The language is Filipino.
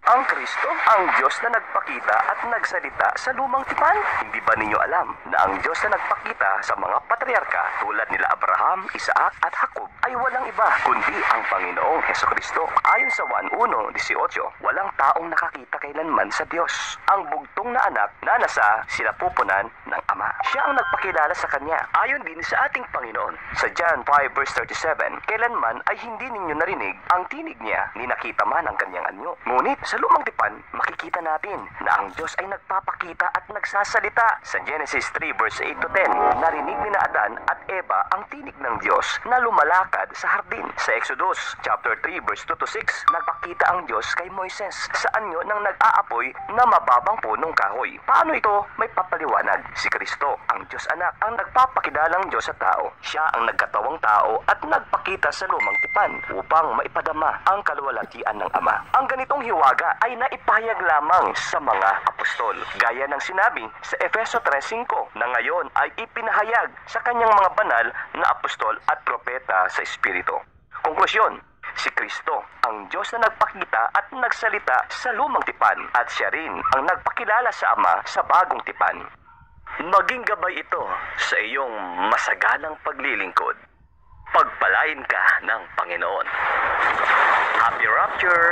Ang Kristo, ang Diyos na nagpakita at nagsalita sa lumang tipan. Hindi ba ninyo alam na ang Diyos na nagpakita sa mga patriarka tulad nila Abraham, Isaac at Jacob ay walang iba kundi ang Panginoong Hesukristo? Ayon sa Juan 1:18, walang taong nakakita kailanman sa Diyos. Ang bugtong na anak na nasa sinapupunan ng Ama. Siya ang nagpakilala sa Kanya. Ayon din sa ating Panginoon. Sa John 5:37, kailanman ay hindi ninyo narinig ang tinig niya ni nakita man ang Kanyang anyo. Ngunit sa lumang tipan, makikita natin na ang Diyos ay nagpapakita at nagsasalita. Sa Genesis 3:8-10, narinig ni Adan at Eva ang tinig ng Diyos na lumalakad sa hardin. Sa Exodus chapter 3:2-6, nagpakita ang Diyos kay Moises sa anyo ng nag-aapoy na mababang punong kahoy. Paano ito may papaliwanag? Si Kristo, ang Diyos Anak, ang nagpapakilalang Diyos sa tao. Siya ang nagkatawang tao at nagpakita sa lumang tipan upang maipadama ang kaluwalhatian ng Ama. Ang ganitong hiwaga ay naipahayag lamang sa mga apostol. Gaya ng sinabi sa Efeso 3:5 na ngayon ay ipinahayag sa kanyang mga banal na apostol at propeta sa Espiritu. Konklusyon, si Kristo, ang Diyos na nagpakita at nagsalita sa lumang tipan at siya rin ang nagpakilala sa Ama sa bagong tipan. Maging gabay ito sa iyong masaganang paglilingkod. Pagpalain ka ng Panginoon. Happy Rapture!